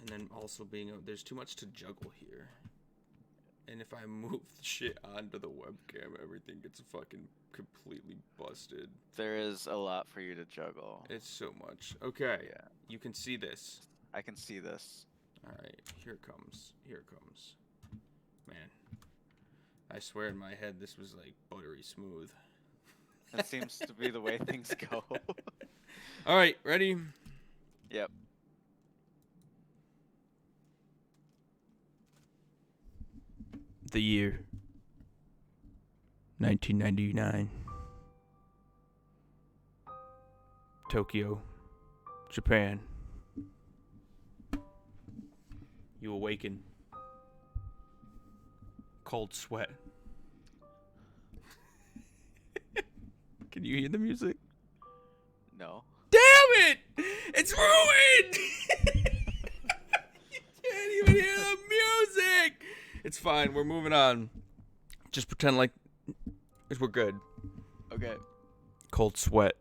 And then also there's too much to juggle here. And if I move shit onto the webcam, everything gets fucking completely busted. There is a lot for you to juggle. It's so much. Okay. Yeah. You can see this. I can see this. Alright, here it comes. Here it comes. Man. I swear in my head this was like buttery smooth. It seems to be the way things go. Alright, ready? Yep. The year 1999. Tokyo, Japan. You awaken. Cold sweat. Can you hear the music? No. Damn it! It's ruined! You can't even hear the music! It's fine, we're moving on. Just pretend like we're good. Okay. Cold sweat.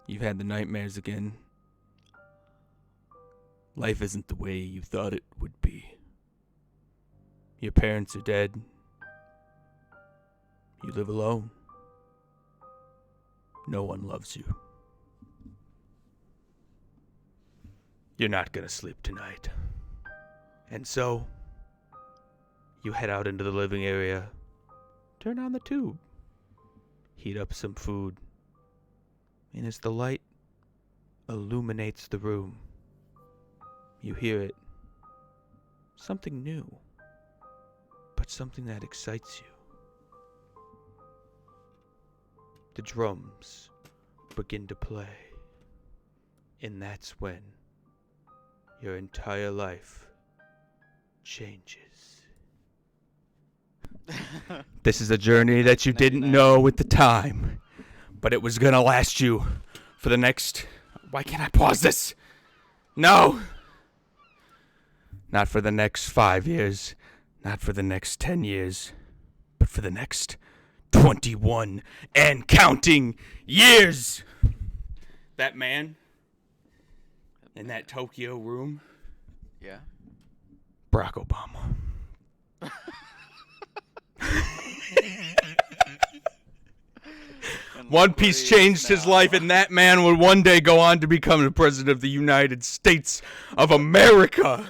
You've had the nightmares again. Life isn't the way you thought it would be. Your parents are dead. You live alone. No one loves you. You're not gonna sleep tonight. And so, you head out into the living area, turn on the tube, heat up some food, and as the light illuminates the room, you hear it. Something new, but something that excites you. The drums begin to play, and that's when your entire life changes. This is a journey that you didn't know at the time, but it was gonna last you for the next... Why can't I pause this? No! Not for the next 5 years, not for the next 10 years, but for the next 21 and counting years! That man in that Tokyo room, Yeah. Barack Obama. One Piece changed his life, and that man would one day go on to become the president of the United States of America.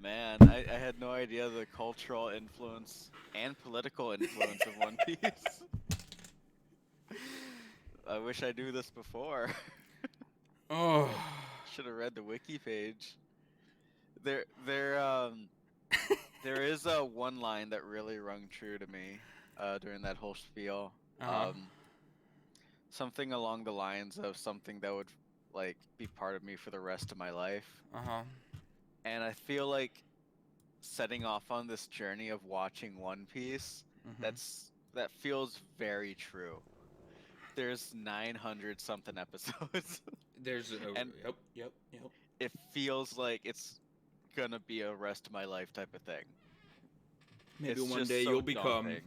Man, I had no idea the cultural influence and political influence of One Piece. I wish I knew this before. Oh, Should have read the wiki page. There is a one line that really rung true to me during that whole spiel. Something along the lines of something that would like be part of me for the rest of my life. And I feel like setting off on this journey of watching One Piece, that feels very true. There's 900 something episodes. There's and yep. It feels like it's gonna be a rest of my life type of thing. Maybe It's one just day so you'll become daunting.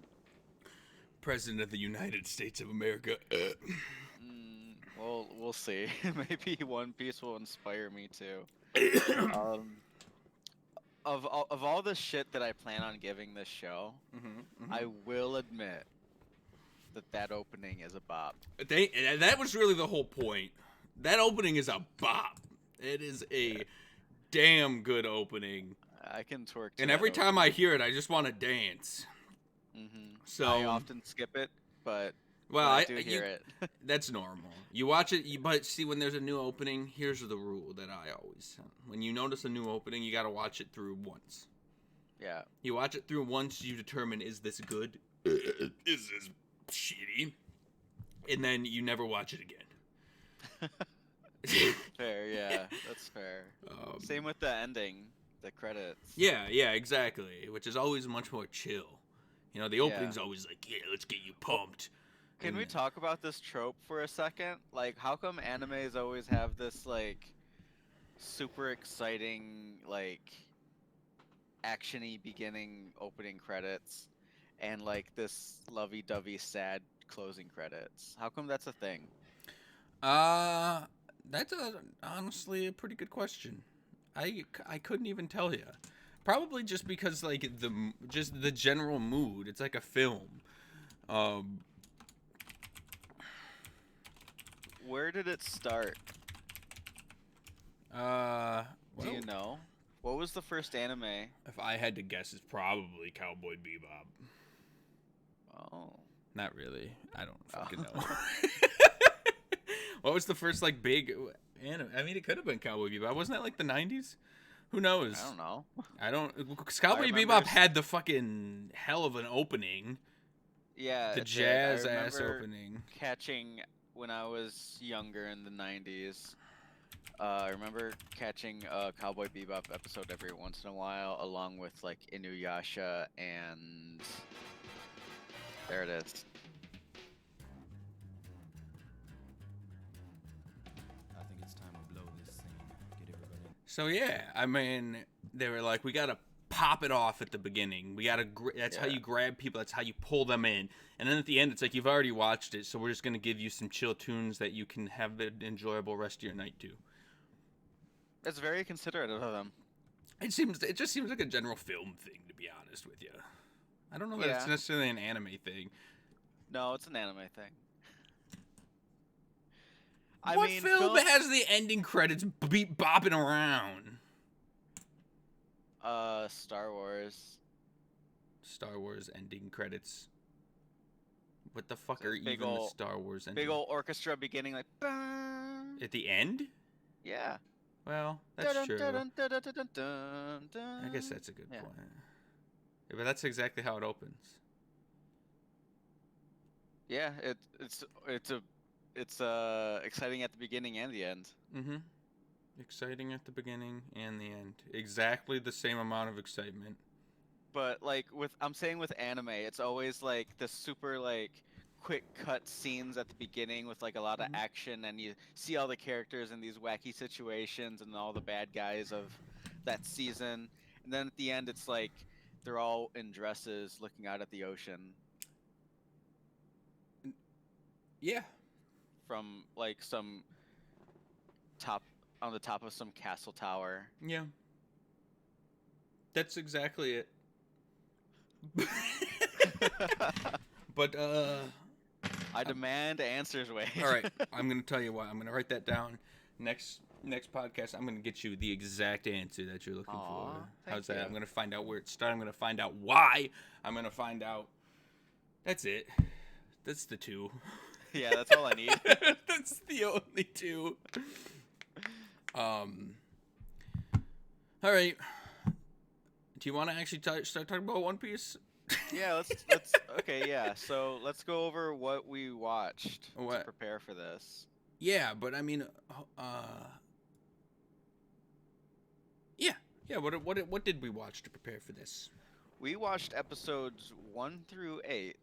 president of the United States of America. Well, we'll see. Maybe One Piece will inspire me too. Of all the shit that I plan on giving this show, I will admit that opening is a bop. That was really the whole point. That opening is a bop. It is a damn good opening. I can twerk to And that every time opening. I hear it, I just want to dance. So I often skip it, but well, when I do hear it. That's normal. You watch it, but see, when there's a new opening, here's the rule that I always... When you notice a new opening, you got to watch it through once. Yeah. You watch it through once, you determine, is this good? Is this shitty? And then you never watch it again. Fair, yeah, that's fair. Same with the ending, the credits. Yeah, exactly. Which is always much more chill. You know, the opening's always like, yeah, let's get you pumped. Can we talk about this trope for a second? Like, how come animes always have this, like, super exciting, like, action-y beginning opening credits and, like, this lovey-dovey sad closing credits? How come that's a thing? That's honestly a pretty good question. I couldn't even tell you. Probably just because like the general mood. It's like a film. Where did it start? Well, Do you know? What was the first anime? If I had to guess, it's probably Cowboy Bebop. Oh. Not really. I don't fucking know. What was the first like big anime? I mean, it could have been Cowboy Bebop. Wasn't that like the 90s? Who knows? I don't know. I don't. Cowboy Bebop had the fucking hell of an opening. Yeah, the jazz ass opening. Catching when I was younger in the 90s. I remember catching a Cowboy Bebop episode every once in a while, along with like Inuyasha and there it is. I think it's time to blow this scene. Get everybody. So yeah, I mean, they were like, we gotta pop it off at the beginning. We gotta. That's how you grab people. That's how you pull them in. And then at the end, it's like you've already watched it, so we're just gonna give you some chill tunes that you can have an enjoyable rest of your night to. It's very considerate of them. It just seems like a general film thing, to be honest with you. I don't know that it's necessarily an anime thing. No, it's an anime thing. What film has the ending credits bopping around? Star Wars. Star Wars ending credits. What the fuck are even the Star Wars ending? Big old orchestra beginning like. At the end? Yeah. Well, that's true. I guess that's a good point. Yeah, but that's exactly how it opens. Yeah, it's exciting at the beginning and the end. Mm-hmm. Exciting at the beginning and the end. Exactly the same amount of excitement. But like I'm saying with anime, it's always like the super like quick cut scenes at the beginning with like a lot of action, and you see all the characters in these wacky situations and all the bad guys of that season, and then at the end it's like they're all in dresses looking out at the ocean. Yeah. From like some on the top of some castle tower. Yeah. That's exactly it. But I demand answers, Wade. All right, I'm gonna tell you what. I'm gonna write that down. Next podcast, I'm gonna get you the exact answer that you're looking for. How's that? I'm gonna find out where it started. I'm gonna find out why. I'm gonna find out. That's it. That's the two. Yeah, that's all I need. That's the only two. All right. Do you want to actually start talking about One Piece? Yeah, let's okay, yeah. So let's go over what we watched to prepare for this. Yeah, but I mean, yeah. What did we watch to prepare for this? We watched episodes 1 through 8,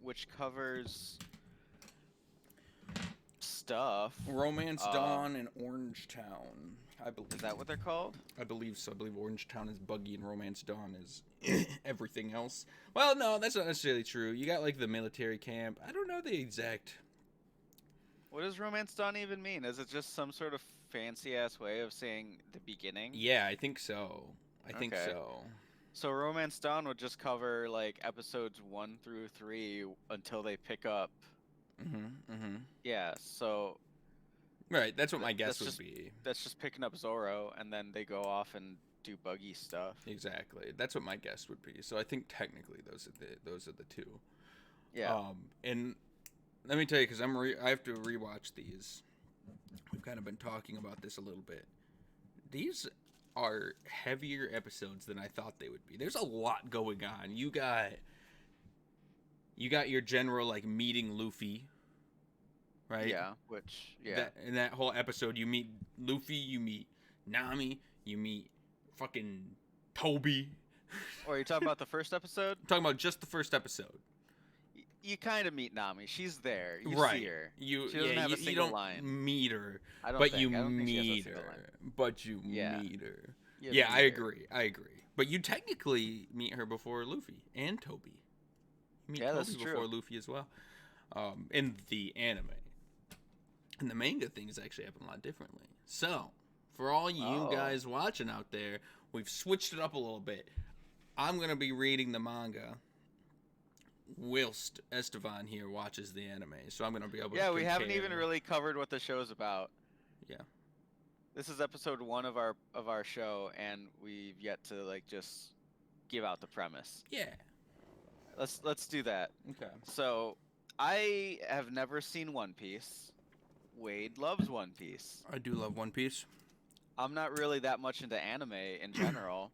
which covers stuff. Romance Dawn and Orange Town, I believe. Is that what they're called? I believe so. I believe Orange Town is Buggy and Romance Dawn is everything else. Well, no, that's not necessarily true. You got like the military camp. I don't know the exact. What does Romance Dawn even mean? Is it just some sort of fancy ass way of saying the beginning? Yeah, I think so. I think so. So Romance Dawn would just cover like episodes 1 through 3 until they pick up. Yeah, so. Right, that's what my guess would be. That's just picking up Zoro, and then they go off and do Buggy stuff. Exactly, that's what my guess would be. So I think technically those are the two. Yeah. And let me tell you, because I have to rewatch these. We've kind of been talking about this a little bit. These are heavier episodes than I thought they would be. There's a lot going on. You got your general like meeting Luffy, right? Yeah, In that whole episode, you meet Luffy, you meet Nami, you meet fucking Toby. Or are you talking about the first episode? I'm talking about just the first episode. You kind of meet Nami. She's there. You see her. She doesn't have a single line. You don't meet her, I don't but think. you I don't think she has a meet single her. line. But you Yeah. meet her. You Yeah, meet I her. agree. But you technically meet her before Luffy and Toby. You meet Yeah, Toby that's before true. Luffy as well. In the anime. And the manga things actually happen a lot differently. So, for all you guys watching out there, we've switched it up a little bit. I'm going to be reading the manga whilst Estevan here watches the anime. So I'm going to be able to Yeah, we haven't compare. even really covered what the show's about. Yeah. This is episode 1 of our show, and we've yet to like just give out the premise. Yeah. Let's do that. Okay. So, I have never seen One Piece. Wade loves One Piece. I do love One Piece. I'm not really that much into anime in general.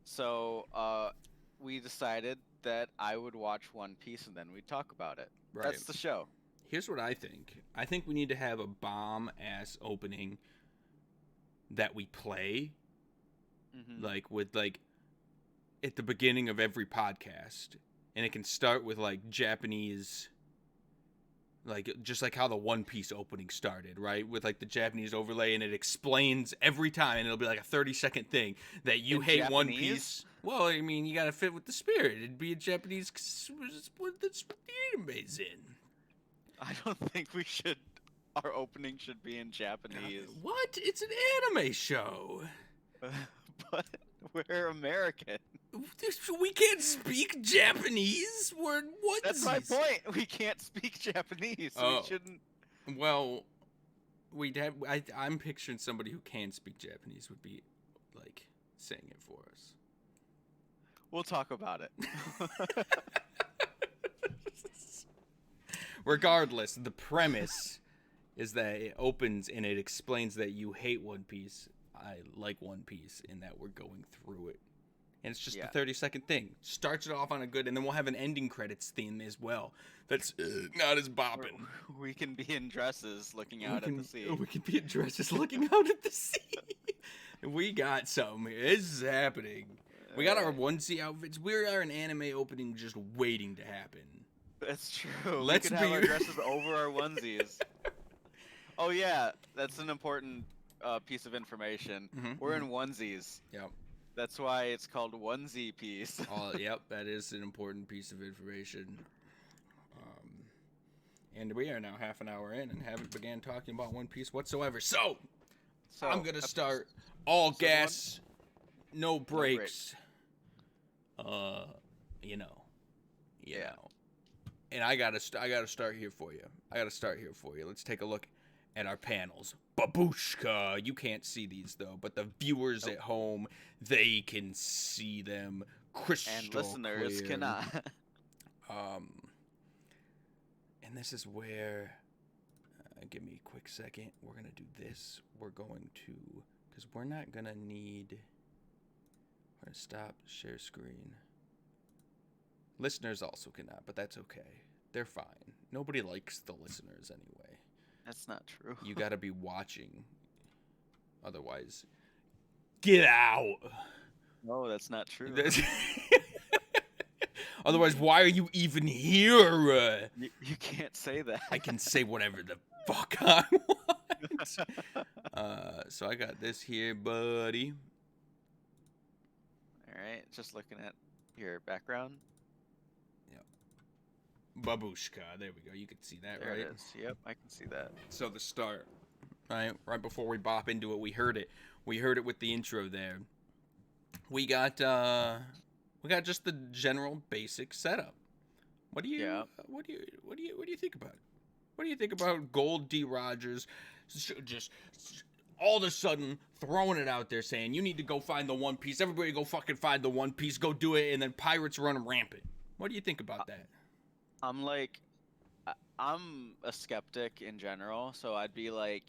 So, we decided that I would watch One Piece and then we'd talk about it. Right. That's the show. Here's what I think. I think we need to have a bomb-ass opening that we play, like, with, like, at the beginning of every podcast. And it can start with, like, Japanese, like, just like how the One Piece opening started, right? With, like, the Japanese overlay, and it explains every time, and it'll be, like, a 30-second thing that you hate Japanese? One Piece. Well, I mean, you gotta fit with the spirit. It'd be a Japanese, that's what the anime's in. I don't think we should. Our opening should be in Japanese. What? It's an anime show. But we're American. We can't speak Japanese. We're onesies. That's my point. We can't speak Japanese. Oh. We shouldn't. Well, we'd have. I'm picturing somebody who can speak Japanese would be like saying it for us. We'll talk about it. Regardless, the premise is that it opens and it explains that you hate One Piece. I like One Piece in that we're going through it. And it's just a 30-second thing. Starts it off on a good, and then we'll have an ending credits theme as well. That's not as bopping. We can be in dresses looking out at the sea. We can be in dresses looking out at the sea. We got something here. This is happening. We got our onesie outfits. We are an anime opening just waiting to happen. That's true. Let's we could have our dresses over our onesies. Oh yeah, that's an important piece of information. We're in onesies. Yep. That's why it's called Onesie Piece. Yep, that is an important piece of information. And we are now half an hour in and haven't began talking about One Piece whatsoever. So I'm gonna start all gas, no brakes. You know. And I gotta start here for you. Let's take a look at our panels. Babushka. You can't see these though, but the viewers at home, they can see them crystal and listeners clear. cannot. And this is where. Give me a quick second. We're gonna do this. We're going to, because we're not gonna need. We're gonna stop share screen. Listeners also cannot, but that's okay. They're fine. Nobody likes the listeners anyway. That's not true. You gotta be watching. Otherwise, get out. No, that's not true. Otherwise, why are you even here? You can't say that. I can say whatever the fuck I want. So I got this here, buddy. All right, just looking at your background. Babushka. There we go. You can see that, There right? it is. Yep, I can see that. So the start, right before we bop into it, we heard it. We heard it with the intro there. We got just the general basic setup. What do you think about it? What do you think about Gold D. Rogers just all of a sudden throwing it out there saying you need to go find the One Piece. Everybody go fucking find the One Piece. Go do it, and then pirates run rampant. What do you think about that? I'm a skeptic in general, so I'd be like,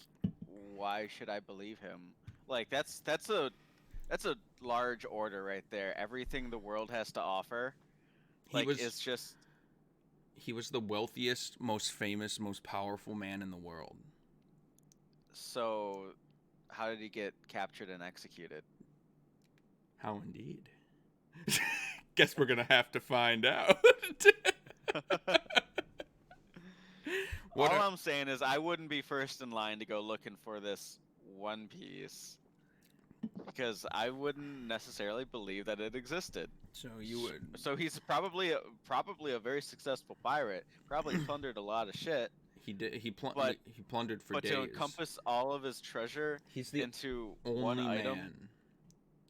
why should I believe him? Like that's a large order right there. Everything the world has to offer, it's just. He was the wealthiest, most famous, most powerful man in the world. So, how did he get captured and executed? How indeed. Guess we're gonna have to find out. All I'm saying is I wouldn't be first in line to go looking for this One Piece because I wouldn't necessarily believe that it existed. So you would. So he's probably a very successful pirate. Probably plundered a lot of shit. He did. He But plundered for but days. to encompass all of his treasure He's the into only one man item,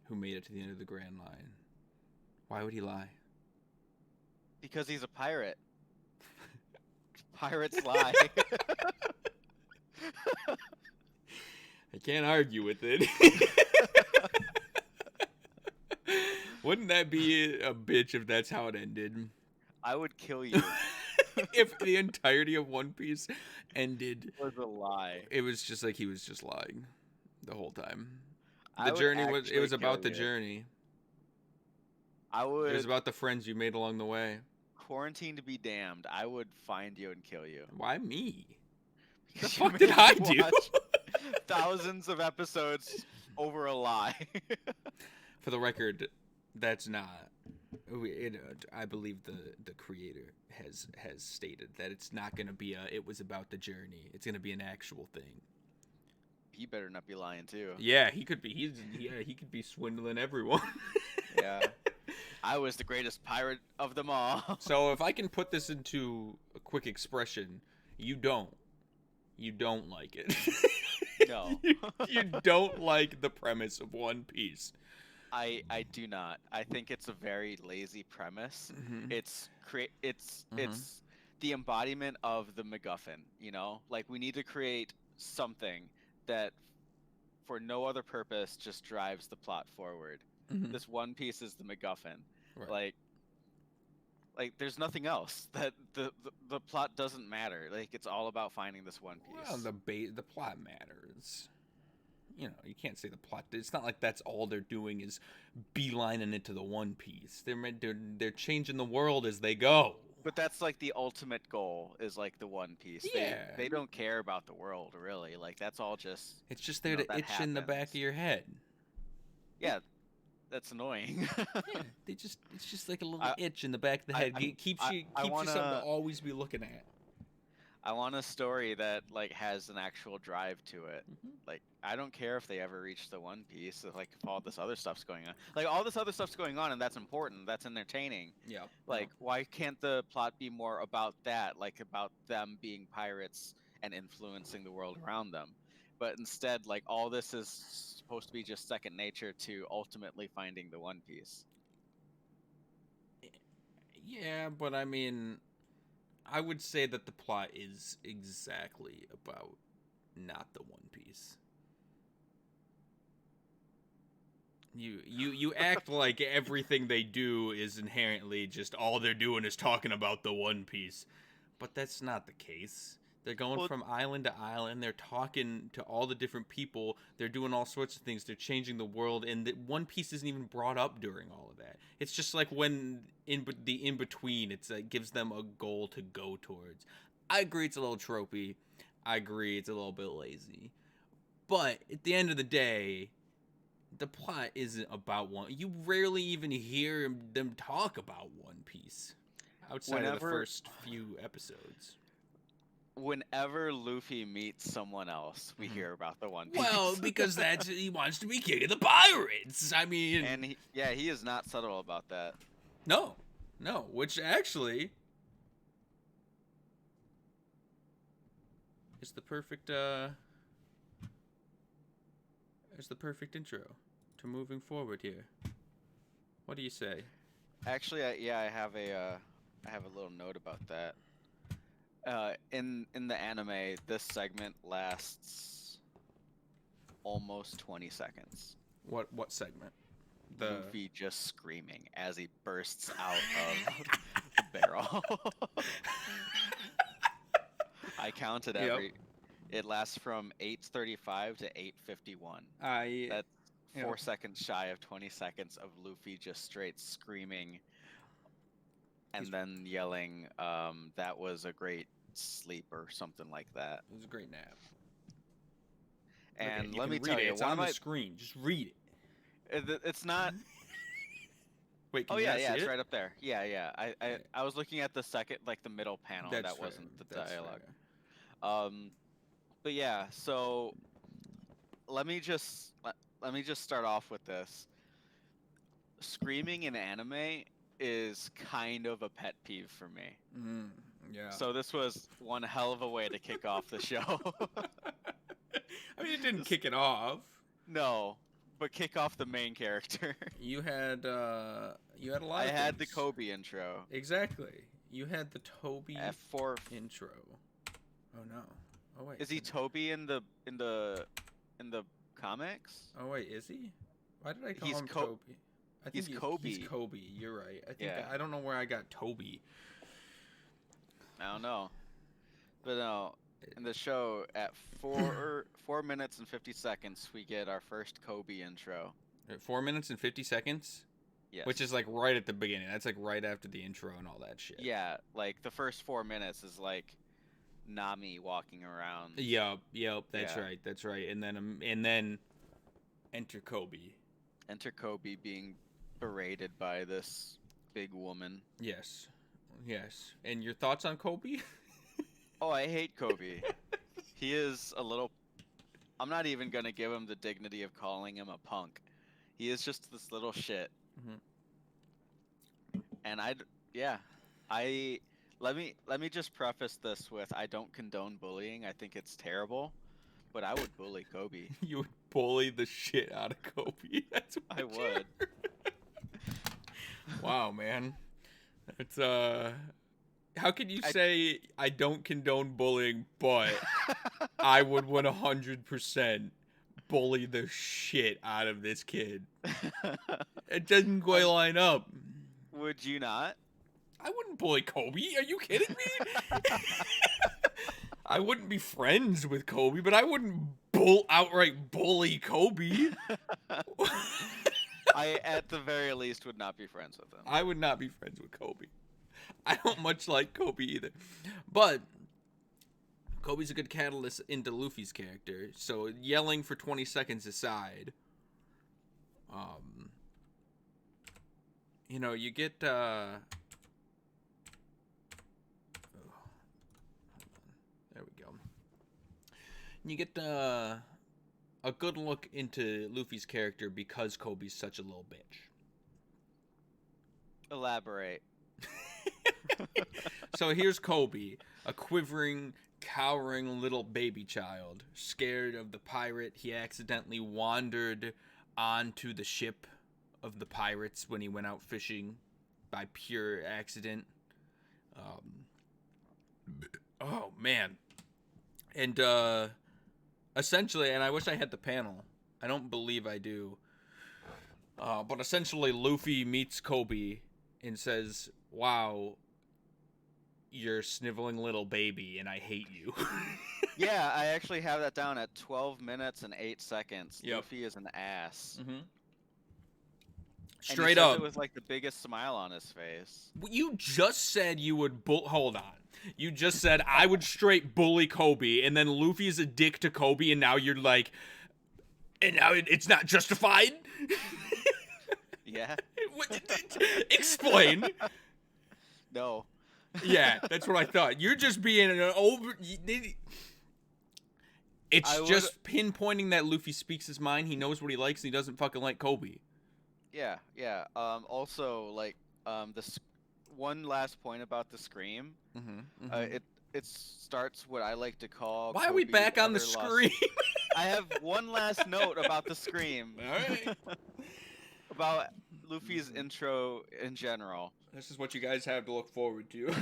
who made it to the end of the Grand Line. Why would he lie? because he's a pirate. Pirates lie. I can't argue with it. Wouldn't that be a bitch if that's how it ended? I would kill you. If the entirety of One Piece ended, It was a lie. it was just like he was just lying the whole time. I The would journey was. It actually was about the kill you. journey. I It was would about the friends you made along the way. quarantine to be damned. I would find you and kill you. Why me? The Because you fuck did made I me do? watch thousands of episodes over a lie. For the record, that's not. I believe the creator has stated that it's not going to be it was about the journey. It's going to be an actual thing. He better not be lying too. Yeah, he could be. He could be swindling everyone. Yeah. I was the greatest pirate of them all. So if I can put this into a quick expression, you don't like it. No. you don't like the premise of One Piece. I do not. I think it's a very lazy premise. Mm-hmm. It's the embodiment of the MacGuffin, you know? Like, we need to create something that for no other purpose just drives the plot forward. Mm-hmm. This One Piece is the MacGuffin. Right. Like there's nothing else. That the plot doesn't matter. Like, it's all about finding this One Piece. Well, the plot matters. You know, you can't say the plot. It's not like that's all they're doing is beelining it to the One Piece. They're changing the world as they go. But that's like the ultimate goal is like the One Piece. Yeah. They don't care about the world really. Like, that's all just. It's just there to itch in the back of your head. Yeah, that's annoying. Yeah, it's just like a little itch in the back of the head. It keeps you something to always be looking at. I want a story that like has an actual drive to it. Mm-hmm. Like, I don't care if they ever reach the One Piece. Like, if all this other stuff's going on, like all this other stuff's going on, and that's important. That's entertaining. Yeah. Like, why can't the plot be more about that? Like, about them being pirates and influencing the world around them. But instead, like, all this is supposed to be just second nature to ultimately finding the One Piece. Yeah, but I mean, I would say that the plot is exactly about not the One Piece. You act like everything they do is inherently just all they're doing is talking about the One Piece. But that's not the case. They're going from island to island. They're talking to all the different people. They're doing all sorts of things. They're changing the world. And One Piece isn't even brought up during all of that. It's just like when in between, it gives them a goal to go towards. I agree it's a little tropey. I agree it's a little bit lazy. But at the end of the day, the plot isn't about one. You rarely even hear them talk about One Piece outside of the first few episodes. Whenever Luffy meets someone else, we hear about the One Piece. Well, because he wants to be king of the pirates. I mean, and he is not subtle about that. No, which actually is the perfect intro to moving forward here. What do you say? Actually, I have a little note about that. In the anime, this segment lasts almost 20 seconds. What segment? Luffy just screaming as he bursts out of the barrel. I counted every. It lasts from 8:35 to 8:51. That's 4 seconds shy of 20 seconds of Luffy just straight screaming and then yelling, that was a great sleep or something like that. It was a great nap. And okay, let me tell you, it's on the screen. Just read it. It's not. Wait, can oh you yeah, see it's it? right up there. Yeah. I was looking at the second, like the middle panel. That's that fair. wasn't the That's dialogue. Fair. But yeah, so let me just start off with this. Screaming in anime is kind of a pet peeve for me. Yeah. So this was one hell of a way to kick off the show. I mean, it didn't kick it off. No, but kick off the main character. You had a lot. I of had the things. Coby intro. Exactly. You had the Toby F4. intro. Oh no. Oh wait. Is he Toby in the comics? Oh wait, is he? Why did I call He's him Co- Toby? I think he's Coby. He's Coby. You're right. I think Yeah. I don't know where I got Toby. I don't know. But no, in the show at 4 minutes and 50 seconds, we get our first Coby intro. 4 minutes and 50 seconds, Yes. which is like right at the beginning. That's like right after the intro and all that shit. Yeah, like the first 4 minutes is like Nami walking around. Yep. That's Yeah. right. That's right. And then enter Coby. Enter Coby being berated by this big woman. Yes. And your thoughts on Coby? Oh, I hate Coby. He is a little. I'm not even gonna give him the dignity of calling him a punk. He is just this little shit. Mhm. And let me just preface this with I don't condone bullying. I think it's terrible, but I would bully Coby. You would bully the shit out of Coby. That's what I would. Wow, man. It's how could you say I don't condone bullying, but I would 100% bully the shit out of this kid? It doesn't quite line up. Would you not? I wouldn't bully Coby. Are you kidding me? I wouldn't be friends with Coby, but I wouldn't outright bully Coby. I, at the very least, would not be friends with him. I would not be friends with Coby. I don't much like Coby either. But Kobe's a good catalyst into Luffy's character. So yelling for 20 seconds aside, you get there we go. You get a good look into Luffy's character because Kobe's such a little bitch. Elaborate. So here's Coby, a quivering, cowering little baby child, scared of the pirate. He accidentally wandered onto the ship of the pirates when he went out fishing by pure accident. Oh, man. And essentially, and I wish I had the panel. I don't believe I do. But essentially, Luffy meets Coby and says, "Wow, you're a sniveling little baby, and I hate you." Yeah, I actually have that down at 12 minutes and 8 seconds. Yep. Luffy is an ass. Mm-hmm. And he Straight says up. it with like the biggest smile on his face. You just said you would hold on. You just said I would straight bully Coby, and then Luffy's a dick to Coby, and now you're like, and now it's not justified? Yeah. Explain. No. Yeah, that's what I thought. You're just being an over. It's just pinpointing that Luffy speaks his mind. He knows what he likes, and he doesn't fucking like Coby. Yeah, yeah. Also, like, this one last point about the scream. It starts what I like to call. Why are we Kobe's back on the everlasting- screen? I have one last note about the scream. All right. About Luffy's intro in general. This is what you guys have to look forward to.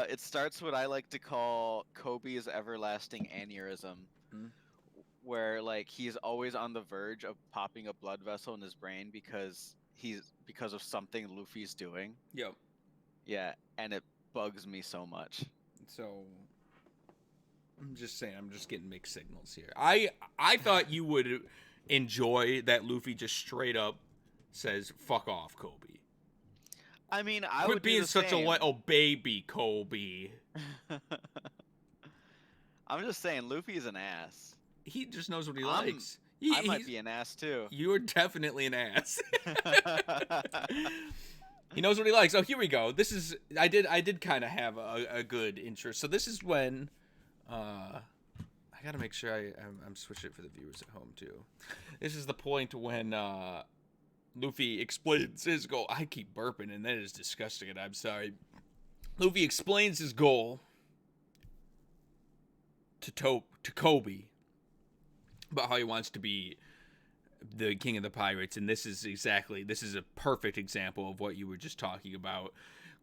It starts what I like to call Kobe's everlasting aneurysm, where like he's always on the verge of popping a blood vessel in his brain because of something Luffy's doing. Yep. Yeah, and it bugs me so much. So I'm just saying, I'm just getting mixed signals here. I thought you would enjoy that Luffy just straight up says "fuck off, Coby." I mean, I Quit would do being the such same. a little baby, Coby. I'm just saying, Luffy's an ass. He just knows what he I'm- likes. I might be an ass too. You are definitely an ass. He knows what he likes. Oh, here we go. This is I did kind of have a good intro. So this is when I gotta make sure I'm switching it for the viewers at home too. This is the point when Luffy explains his goal. I keep burping, and that is disgusting, and I'm sorry. Luffy explains his goal to Koby about how he wants to be the king of the pirates, and this is a perfect example of what you were just talking about.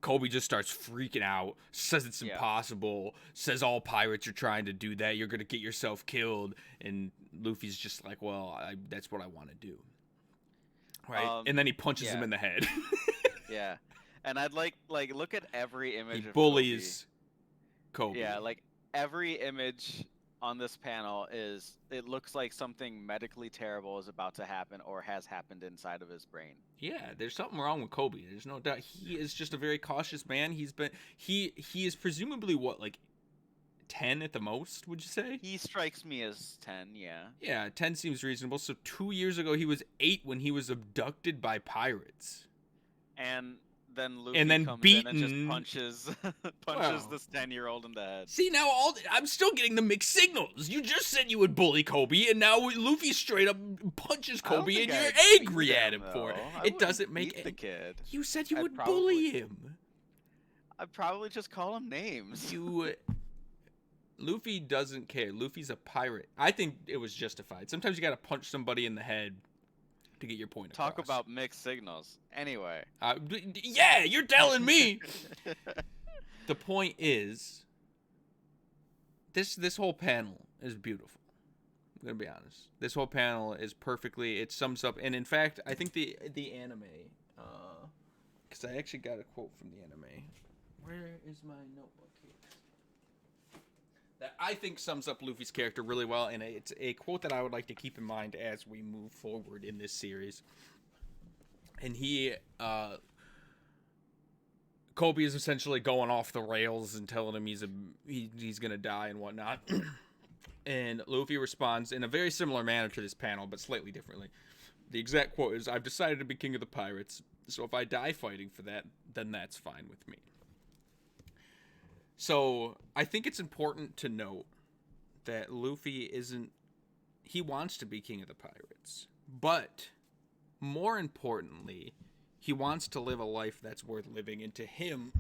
Koby just starts freaking out, says it's impossible, says all pirates are trying to do that, you're gonna get yourself killed, and Luffy's just like, well, that's what I want to do, right? And then he punches him in the head. Yeah, and I'd like look at every image He of bullies Koby. Yeah, like every image on this panel it looks like something medically terrible is about to happen or has happened inside of his brain. Yeah, there's something wrong with Koby. There's no doubt. He is just a very cautious man. He is presumably what, like 10 at the most, would you say? He strikes me as 10, yeah. Yeah, 10 seems reasonable. So 2 years ago he was 8 when he was abducted by pirates. And then Luffy comes in and just punches this 10-year-old in the head. See, now I'm still getting the mixed signals. You just said you would bully Koby, and now Luffy straight up punches Koby, and you're angry at him for it. It doesn't make the kid. You said you would bully him. I'd probably just call him names. Luffy doesn't care. Luffy's a pirate. I think it was justified. Sometimes you gotta punch somebody in the head to get your point across. Talk about mixed signals. Anyway. Yeah, you're telling me. The point is, this whole panel is beautiful. I'm gonna be honest. This whole panel is perfectly. It sums up, and in fact, I think the anime, because I actually got a quote from the anime. Where is my notebook here? That I think sums up Luffy's character really well, and it's a quote that I would like to keep in mind as we move forward in this series. And Koby is essentially going off the rails and telling him he's gonna die and whatnot. And Luffy responds in a very similar manner to this panel, but slightly differently. The exact quote is, "I've decided to be king of the pirates, so if I die fighting for that, then that's fine with me." So, I think it's important to note that Luffy he wants to be king of the pirates, but more importantly, he wants to live a life that's worth living, and to him,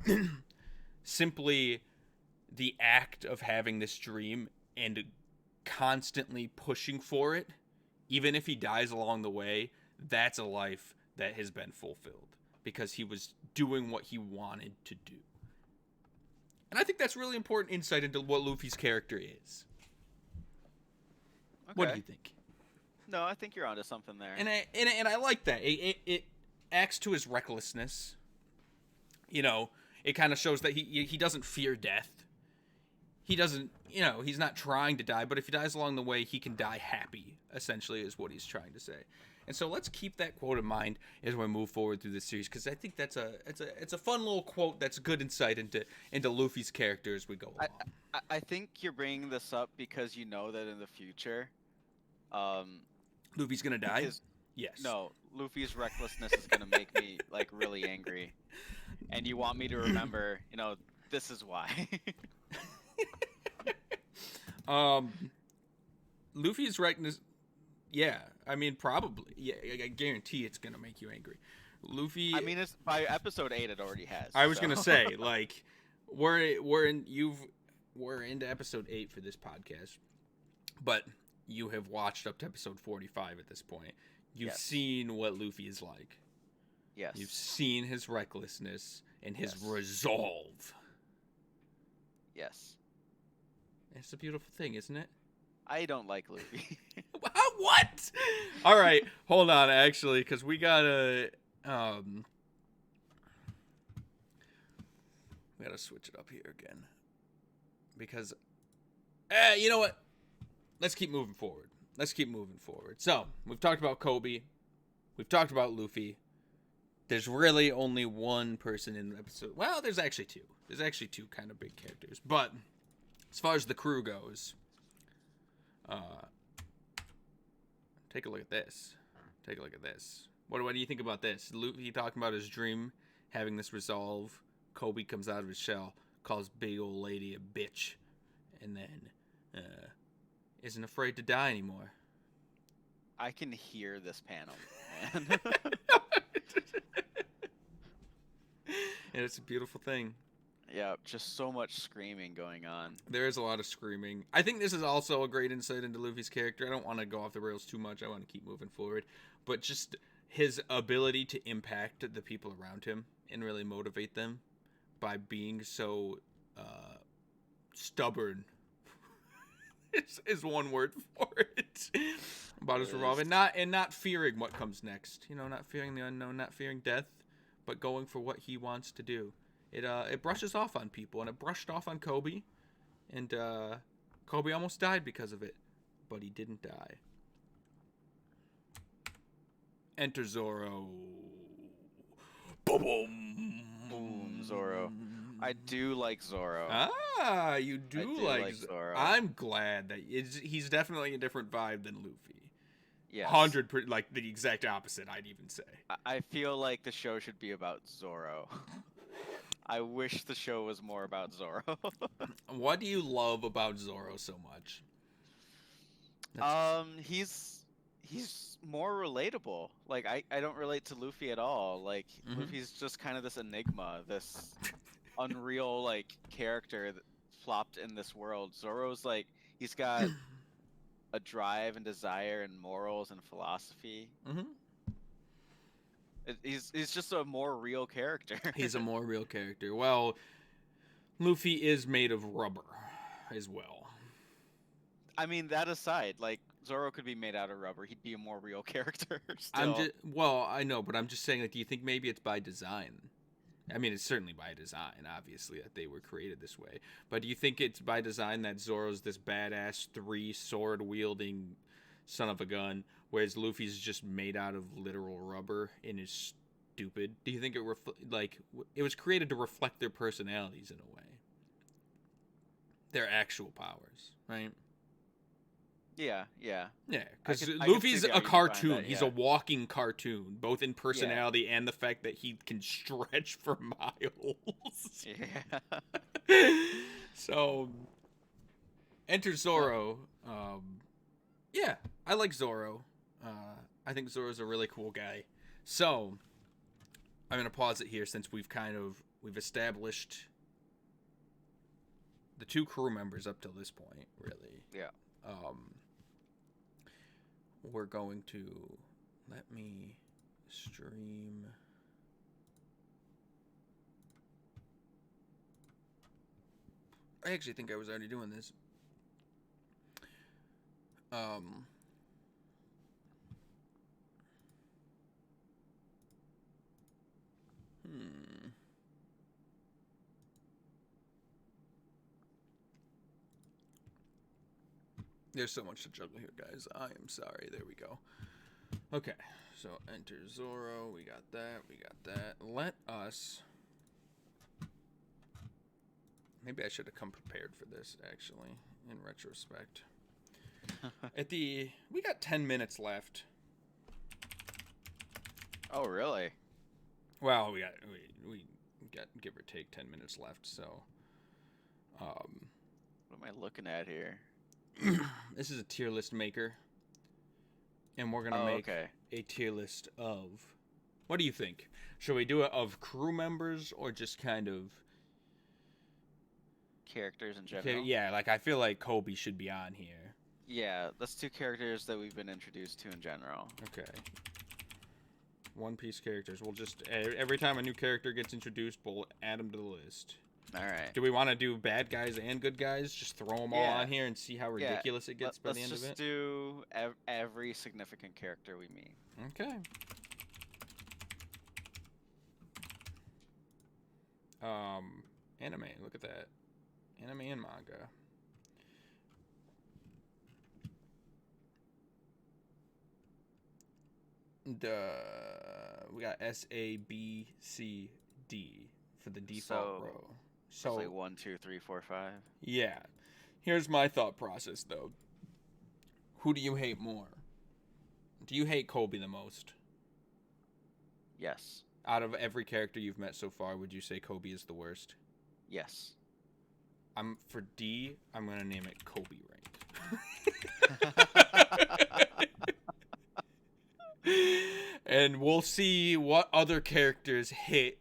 simply the act of having this dream and constantly pushing for it, even if he dies along the way, that's a life that has been fulfilled, because he was doing what he wanted to do. And I think that's really important insight into what Luffy's character is. Okay. What do you think? No, I think you're onto something there. And I like that. It acts to his recklessness. You know, it kind of shows that he doesn't fear death. He doesn't, he's not trying to die, but if he dies along the way, he can die happy, essentially, is what he's trying to say. And so let's keep that quote in mind as we move forward through this series, because I think it's a fun little quote that's good insight into Luffy's character as we go along. I think you're bringing this up because you know that in the future, Luffy's gonna die. Yes. No, Luffy's recklessness is gonna make me like really angry, and you want me to remember, this is why. Luffy's recklessness. Yeah, I mean, probably. Yeah, I guarantee it's gonna make you angry. Luffy. I mean, it's by episode 8, it already has. I was gonna say, like, we're into episode 8 for this podcast, but you have watched up to episode 45 at this point. You've seen what Luffy is like. Yes. You've seen his recklessness and his resolve. Yes. It's a beautiful thing, isn't it? I don't like Luffy. What? All right, hold on, actually, because we gotta switch it up here again. Because, you know what? Let's keep moving forward. So, we've talked about Koby. We've talked about Luffy. There's really only one person in the episode. Well, there's actually two. There's actually two kind of big characters. But, as far as the crew goes, take a look at this. What do you think about this? Luffy talking about his dream, having this resolve. Koby comes out of his shell, calls big old lady a bitch, and then isn't afraid to die anymore. I can hear this panel, man. And it's a beautiful thing. Yeah, just so much screaming going on. There is a lot of screaming. I think this is also a great insight into Luffy's character. I don't want to go off the rails too much. I want to keep moving forward. But just his ability to impact the people around him and really motivate them by being so stubborn is one word for it. About his resolve. And not fearing what comes next. You know, not fearing the unknown, not fearing death, but going for what he wants to do. It brushes off on people, and it brushed off on Coby, and Coby almost died because of it, but he didn't die. Enter Zoro. Boom, boom, Boom, Zoro. I do like Zoro. Ah, you do like Zoro. I'm glad that he's definitely a different vibe than Luffy. Yes. 100%, like the exact opposite, I'd even say. I feel like the show should be about Zoro. I wish the show was more about Zoro. What do you love about Zoro so much? He's more relatable. Like I don't relate to Luffy at all. Like Luffy's just kind of this enigma, this unreal like character that flopped in this world. Zoro's like he's got a drive and desire and morals and philosophy. He's just a more real character. He's a more real character. Well, Luffy is made of rubber as well. I mean, that aside, like Zoro could be made out of rubber. He'd be a more real character. Still. Well, I know, but I'm just saying, like, do you think maybe it's by design? I mean, it's certainly by design, obviously, that they were created this way. But do you think it's by design that Zoro's this badass 3-sword wielding son of a gun, whereas Luffy's just made out of literal rubber and is stupid? Do you think it was created to reflect their personalities in a way? Their actual powers, right? Yeah. Because Luffy's a cartoon. That, yeah. He's a walking cartoon, both in personality and the fact that he can stretch for miles. Yeah. So, enter Zoro. Yeah, I like Zoro. I think Zoro's a really cool guy. So, I'm gonna pause it here since we've established the 2 crew members up till this point, really. Yeah. We're going to let me stream. I actually think I was already doing this. There's so much to juggle here, guys. I am sorry. There we go. Okay, so enter Zoro. We got that. Let us... Maybe I should have come prepared for this, actually, in retrospect. We got 10 minutes left. Oh, really? Well, we got give or take 10 minutes left, so... What am I looking at here? This is a tier list maker. And we're going to make a tier list of... What do you think? Should we do it of crew members or just kind of... Characters in general? Yeah, like I feel like Coby should be on here. Yeah, let's do characters that we've been introduced to in general. Okay. One Piece characters. We'll just... Every time a new character gets introduced, we'll add them to the list. Alright. Do we want to do bad guys and good guys? Just throw them all on here and see how ridiculous it gets by the end of it? Let's just do every significant character we meet. Okay. Anime. Look at that. Anime and manga. We got S, A, B, C, D for the default row. So like 1, 2, 3, 4, 5. Yeah. Here's my thought process, though. Who do you hate more? Do you hate Coby the most? Yes. Out of every character you've met so far, would you say Coby is the worst? Yes. For D, I'm gonna name it Coby rank. And we'll see what other characters hit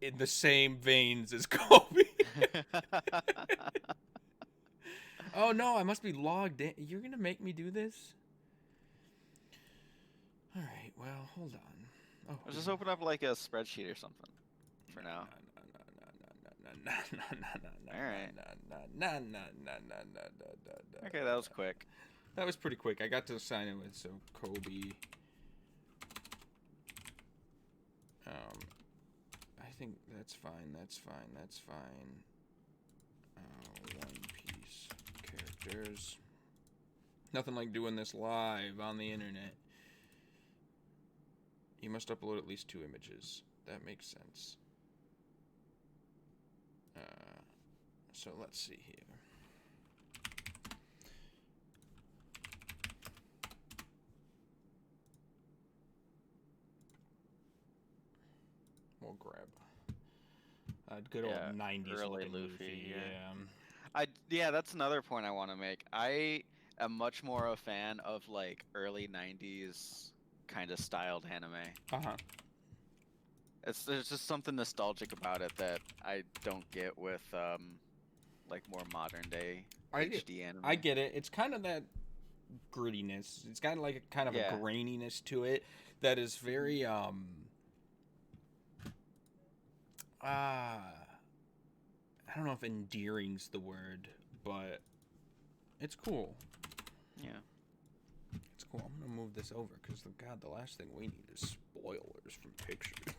in the same veins as Kobe. Oh no, I must be logged in. You're gonna make me do this? Alright, well, hold on. Oh, Let's just open up like a spreadsheet or something for now. Alright. Okay, that was quick. That was pretty quick. I got to sign in with Kobe. I think that's fine. That's fine. That's fine. One Piece characters. Nothing like doing this live on the internet. You must upload at least 2 images. That makes sense. So let's see here. We'll grab good old 90s early looking Luffy. Yeah. Yeah, that's another point I want to make. I am much more a fan of like early 90s kind of styled anime. Uh-huh. There's just something nostalgic about it that I don't get with like more modern day HD anime. I get it. It's kind of that grittiness. It's kind of like a graininess to it that is very I don't know if endearing's the word, but it's cool. Yeah. It's cool. I'm gonna move this over because the last thing we need is spoilers from pictures.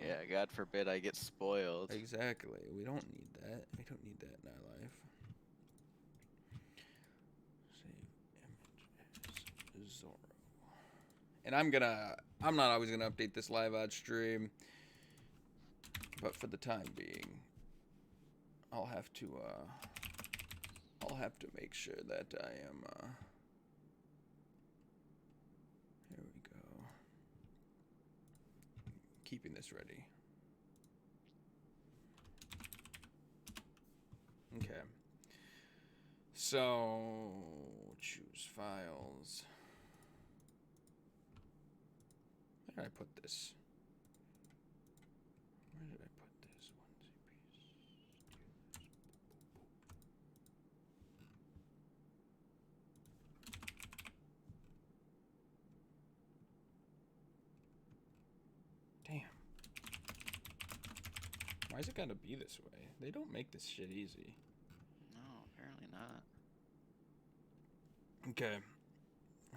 Yeah, God forbid I get spoiled. Exactly. We don't need that. We don't need that in our life. Save image as Zoro. And I'm not always gonna update this live on stream, but for the time being, I'll have to make sure that I am here we go. Keeping this ready. Okay. So choose files. Where did I put this? Where did I put this? Onesie piece. Damn. Why is it gotta be this way? They don't make this shit easy. No, apparently not. Okay.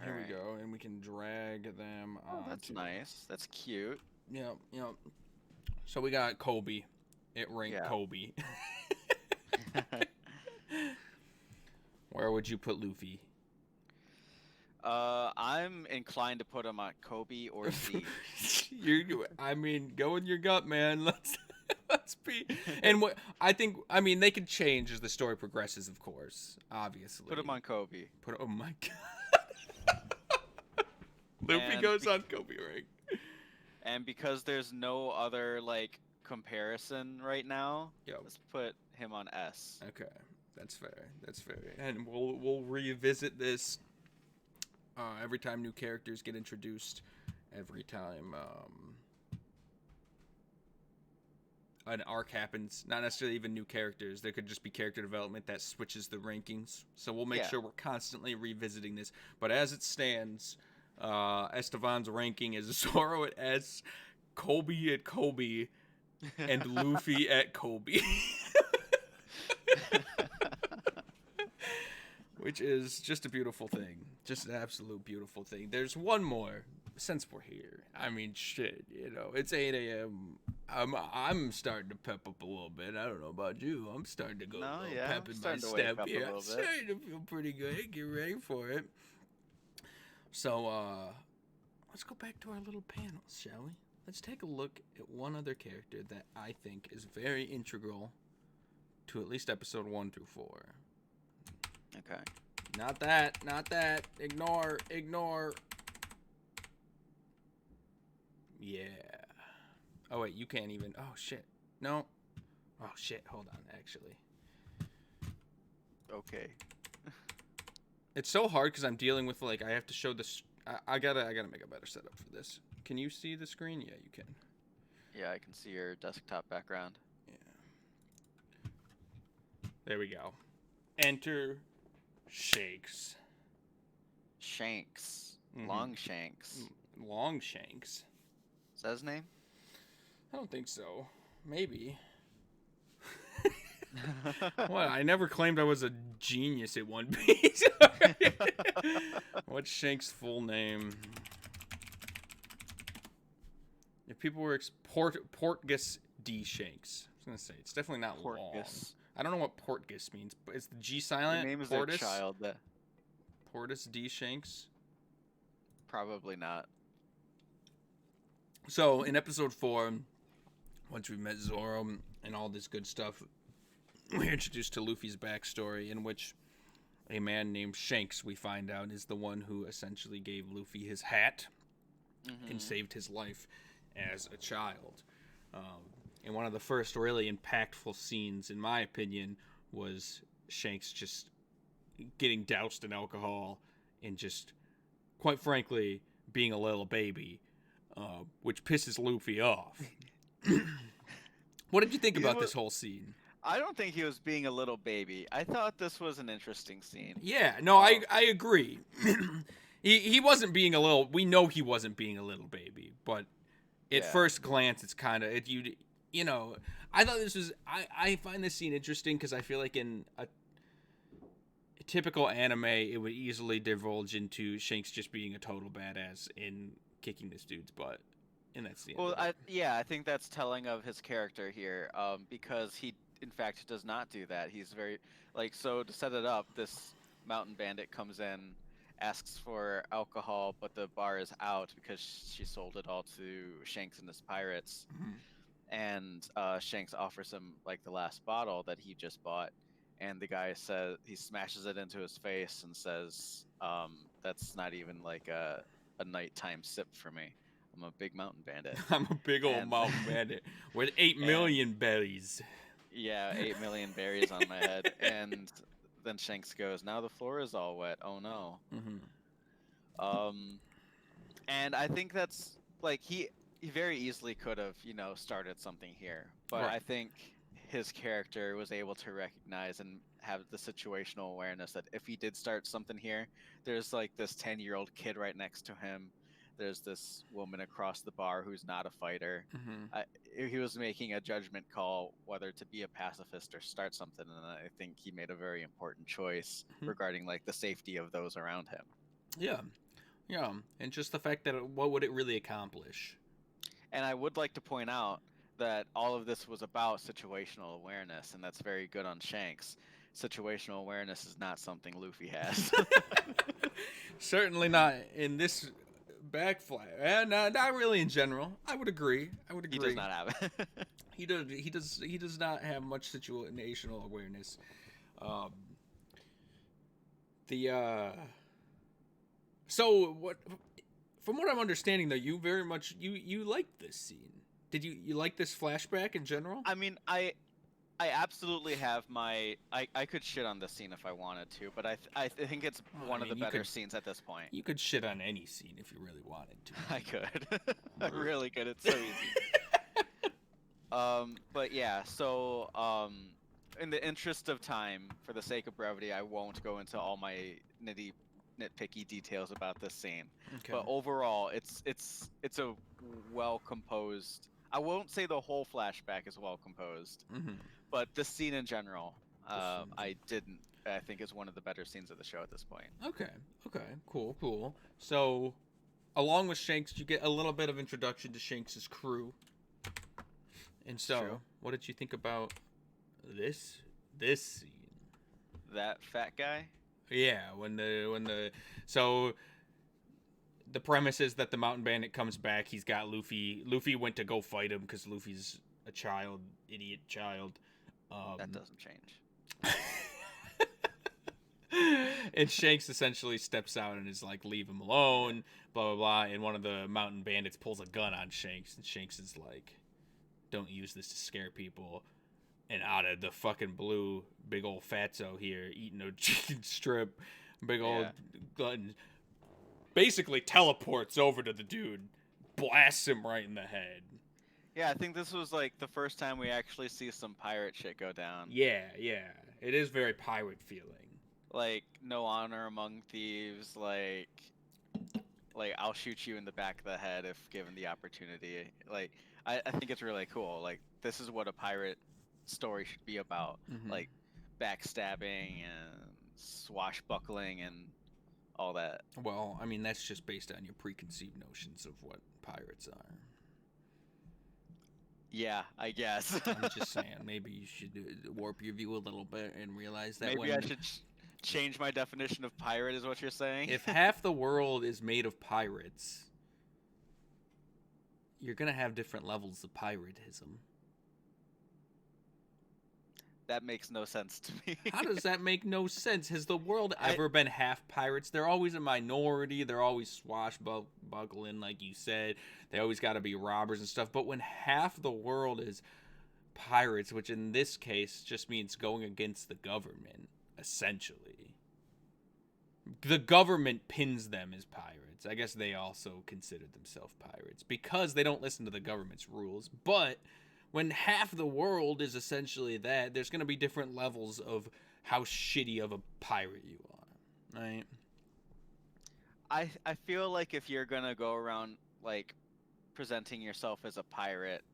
Here Alright. we go, and we can drag them on. Oh, that's nice. That's cute. Yeah, yeah. So we got Kobe. It ranked Yeah. Kobe. Where would you put Luffy? I'm inclined to put him on Kobe or Z. I mean, go in your gut, man. Let's be. And I mean, they can change as the story progresses, of course. Obviously. Put him on Kobe. Oh my god. Luffy goes on Kobe rank. And because there's no other like comparison right now, let's put him on S. Okay, that's fair. That's fair. And we'll revisit this every time new characters get introduced. Every time an arc happens. Not necessarily even new characters. There could just be character development that switches the rankings. So we'll make sure we're constantly revisiting this. But as it stands, Estevan's ranking is Zoro at S, Kobe at Kobe, and Luffy at Kobe. Which is just a beautiful thing. Just an absolute beautiful thing. There's one more, since we're here. I mean, shit, it's 8 a.m. I'm starting to pep up a little bit. I don't know about you. I'm starting to go pep in my step here. I'm starting to feel pretty good. Get ready for it. So, let's go back to our little panels, shall we? Let's take a look at one other character that I think is very integral to at least episode 1 through 4. Okay. Not that. Ignore. Yeah. Oh, wait, you can't even. Oh, shit. No. Oh, shit. Hold on, actually. Okay. It's so hard because I'm dealing with like I have to show this. I gotta make a better setup for this. Can you see the screen? Yeah, you can. Yeah, I can see your desktop background. Yeah. There we go. Enter Shanks. Shanks. Mhm. Longshanks. Longshanks. Is that his name? I don't think so. Maybe. What? I never claimed I was a genius at One Piece. What's Shanks' full name? If people were Portgas D. Shanks. I was gonna say it's definitely not long. Portgas. I don't know what Portgas means, but it's the G silent. The name is Portis? a child. That Portis D. Shanks. probably not. So in episode 4, once we met Zoro and all this good stuff, we're introduced to Luffy's backstory, in which a man named Shanks, we find out, is the one who essentially gave Luffy his hat and saved his life as a child. And one of the first really impactful scenes, in my opinion, was Shanks just getting doused in alcohol and just, quite frankly, being a little baby, which pisses Luffy off. What did you think about this whole scene? I don't think he was being a little baby. I thought this was an interesting scene. Yeah, no, I agree. he wasn't being a little. We know he wasn't being a little baby, but at first glance, it's kind of you know. I thought this was. I find this scene interesting because I feel like in a typical anime, it would easily divulge into Shanks just being a total badass in kicking this dude's butt. And that's the end. Well, I think that's telling of his character here, because he, in fact, does not do that. He's very, so to set it up, this mountain bandit comes in, asks for alcohol, but the bar is out because she sold it all to Shanks and his pirates. And Shanks offers him, the last bottle that he just bought. And the guy says, he smashes it into his face and says, that's not even a nighttime sip for me. I'm a big mountain bandit. I'm a big old mountain bandit with 8 million berries. Yeah, 8 million berries on my head. And then Shanks goes, now the floor is all wet. Oh no. And I think that's he very easily could have, started something here. But Right. I think his character was able to recognize and have the situational awareness that if he did start something here, there's this 10-year-old kid right next to him. There's this woman across the bar who's not a fighter. He was making a judgment call whether to be a pacifist or start something, and I think he made a very important choice regarding the safety of those around him. Yeah, and just the fact that what would it really accomplish? And I would like to point out that all of this was about situational awareness, and that's very good on Shanks. Situational awareness is not something Luffy has. Certainly not in this backfly. And not really in general. I would agree. He does not have it. He does not have much situational awareness. So what? From what I'm understanding, though, you very much you like this scene. Did you like this flashback in general? I mean, I absolutely have my. I could shit on this scene if I wanted to, but I think it's one of the better scenes at this point. You could shit on any scene if you really wanted to. I could. I really could. It's so easy. But yeah, so in the interest of time, for the sake of brevity, I won't go into all my nitpicky details about this scene. Okay. But overall, it's a well composed. I won't say the whole flashback is well composed, but this scene in general, I think is one of the better scenes of the show at this point. Okay, cool. So, along with Shanks, you get a little bit of introduction to Shanks' crew. And so, True. What did you think about this scene? That fat guy? Yeah, so the premise is that the mountain bandit comes back. He's got Luffy. Luffy went to go fight him because Luffy's a child, idiot child. That doesn't change. And Shanks essentially steps out and is like, leave him alone, blah, blah, blah. And one of the mountain bandits pulls a gun on Shanks. And Shanks is like, don't use this to scare people. And out of the fucking blue, big old fatso here, eating a chicken strip, Big old Yeah. gun. Basically teleports over to the dude, blasts him right in the head. Yeah, I think this was like the first time we actually see some pirate shit go down. Yeah. It is very pirate feeling. Like no honor among thieves. Like I'll shoot you in the back of the head if given the opportunity. Like I think it's really cool. Like this is what a pirate story should be about. Mhm. Like backstabbing and swashbuckling and all that. Well, I mean, that's just based on your preconceived notions of what pirates are. Yeah, I guess. I'm just saying, maybe you should warp your view a little bit and realize that Maybe I should change my definition of pirate, is what you're saying? if half the world is made of pirates, you're going to have different levels of piratism. That makes no sense to me. How does that make no sense? Has the world ever been half pirates? They're always a minority. They're always swashbuckling, like you said. They always got to be robbers and stuff. But when half the world is pirates, which in this case just means going against the government, essentially. The government pins them as pirates. I guess they also consider themselves pirates because they don't listen to the government's rules. But when half the world is essentially that, there's going to be different levels of how shitty of a pirate you are, right? I feel like if you're gonna go around like presenting yourself as a pirate,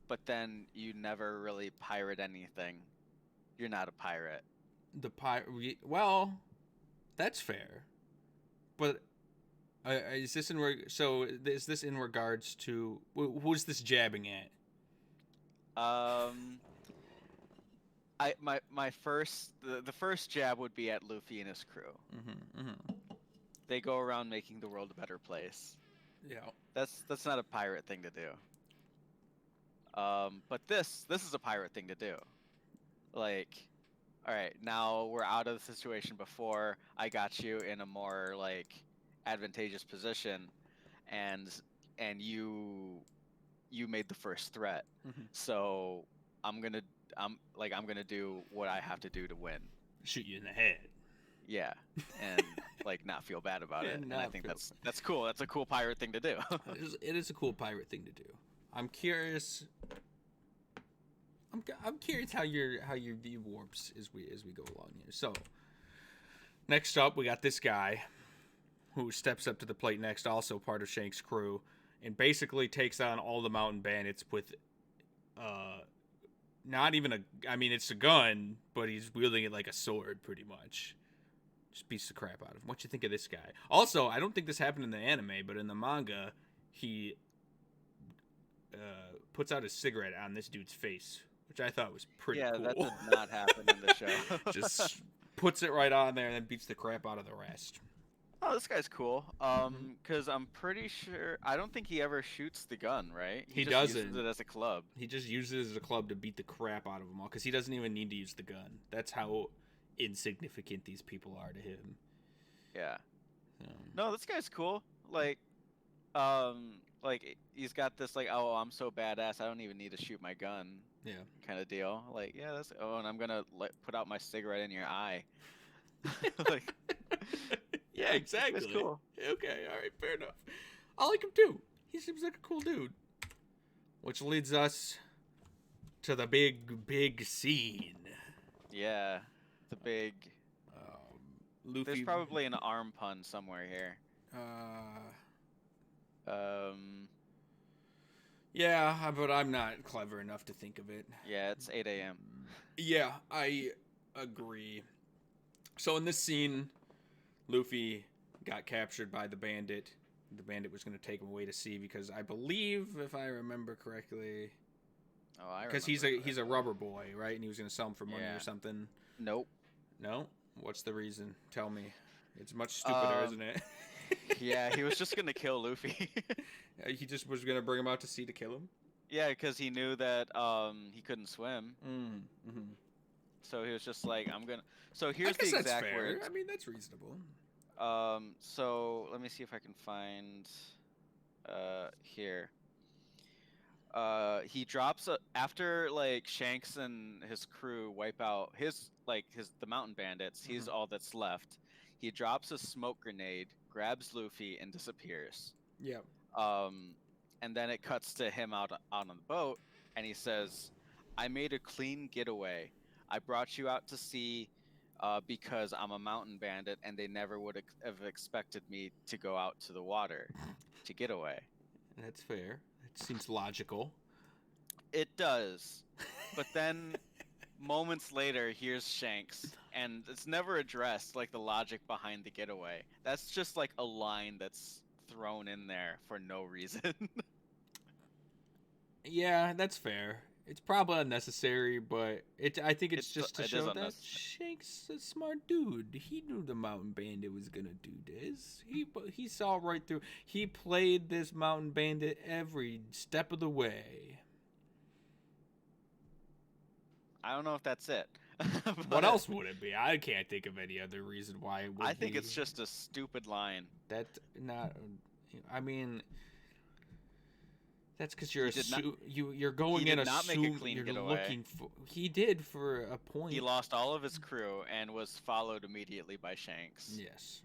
but then you never really pirate anything, you're not a pirate. Well, that's fair, but is this is this in regards to who's this jabbing at? My first the first jab would be at Luffy and his crew. They go around making the world a better place. Yeah. That's not a pirate thing to do. But this is a pirate thing to do. Like, all right, now we're out of the situation before. I got you in a more like advantageous position, and you made the first threat. So I'm gonna do what I have to do to win. Shoot you in the head. Yeah, and like not feel bad about it. And I think that's cool. That's a cool pirate thing to do. It is a cool pirate thing to do. I'm curious. I'm curious how your view warps as we go along here. So next up, we got this guy who steps up to the plate next, also part of Shank's crew, and basically takes on all the mountain bandits with not even it's a gun, but he's wielding it like a sword pretty much. Just beats the crap out of him. What you think of this guy? Also, I don't think this happened in the anime, but in the manga, he puts out a cigarette on this dude's face, which I thought was pretty cool. Yeah, that did not happen in the show. Just puts it right on there and then beats the crap out of the rest. Oh, this guy's cool. Because I'm pretty sure I don't think he ever shoots the gun, right? He just doesn't. uses it as a club. He just uses it as a club to beat the crap out of them all because he doesn't even need to use the gun. That's how insignificant these people are to him. Yeah. So. No, this guy's cool. Like he's got this like, oh, I'm so badass, I don't even need to shoot my gun. Yeah. Kind of deal. Like, yeah, that's and I'm gonna put out my cigarette in your eye. Like. Yeah, exactly. That's cool. Okay, all right, fair enough. I like him too. He seems like a cool dude. Which leads us to the big scene. Yeah, the big. Luffy. There's probably an arm pun somewhere here. Yeah, but I'm not clever enough to think of it. Yeah, it's 8 a.m. Yeah, I agree. So in this scene, Luffy got captured by the bandit. The bandit was going to take him away to sea because I believe, if I remember correctly, because he's a rubber boy, right? And he was going to sell him for money or something. Nope. No? What's the reason? Tell me. It's much stupider, isn't it? Yeah, he was just going to kill Luffy. He just was going to bring him out to sea to kill him? Yeah, because he knew that he couldn't swim. Mm-hmm. So he was just like, I'm gonna. So here's the exact words. I mean, that's reasonable. So let me see if I can find here. He drops after like Shanks and his crew wipe out the mountain bandits. He's all that's left. He drops a smoke grenade, grabs Luffy, and disappears. Yeah. And then it cuts to him out on the boat, and he says, "I made a clean getaway. I brought you out to sea because I'm a mountain bandit, and they never would have expected me to go out to the water to get away." That's fair. It seems logical. It does. But then moments later, here's Shanks, and it's never addressed, like the logic behind the getaway. That's just like a line that's thrown in there for no reason. Yeah, that's fair. It's probably unnecessary, but I think it's just to it is show that unnecessary. Shank's a smart dude. He knew the mountain bandit was gonna do this. He saw right through. He played this mountain bandit every step of the way. I don't know if that's it. What But else would it be? I can't think of any other reason why it would I think be. it's just a stupid line. That not. I mean, that's because you're you're going he in did not make a clean you're getaway. looking for. He did for a point. He lost all of his crew and was followed immediately by Shanks. Yes.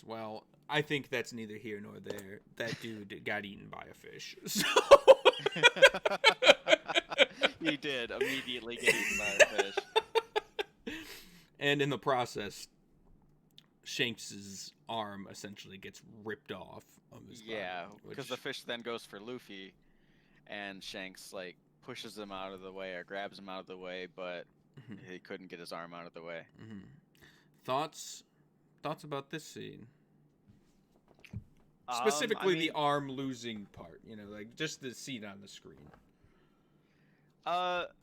Well, I think that's neither here nor there. That dude got eaten by a fish. So. He did immediately get eaten by a fish. And in the process, Shanks's arm essentially gets ripped off of his body, Yeah, because which- the fish then goes for Luffy, and Shanks like pushes him out of the way or grabs him out of the way, but Mhm. he couldn't get his arm out of the way. Mhm. Thoughts about this scene? Specifically, the arm losing part. You know, like just the scene on the screen.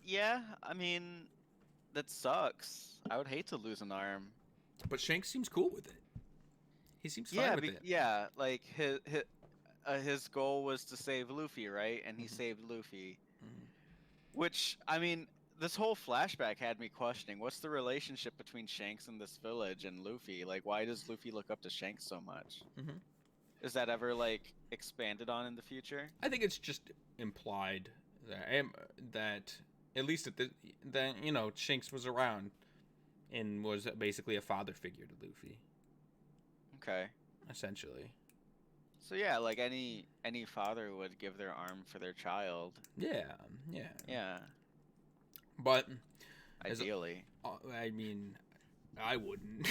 Yeah, I mean, that sucks. I would hate to lose an arm. But Shanks seems cool with it. He seems fine Yeah, with it. yeah, like his goal was to save Luffy, right? And he saved Luffy. Mhm. Which, I mean, this whole flashback had me questioning, what's the relationship between Shanks and this village and Luffy? Like, why does Luffy look up to Shanks so much? Mhm. Is that ever, like, expanded on in the future? I think it's just implied that at least that you know Shanks was around and was basically a father figure to Luffy, Okay. essentially. So yeah, like any father would give their arm for their child. Yeah. Yeah, But as a- ideally. I mean, I wouldn't.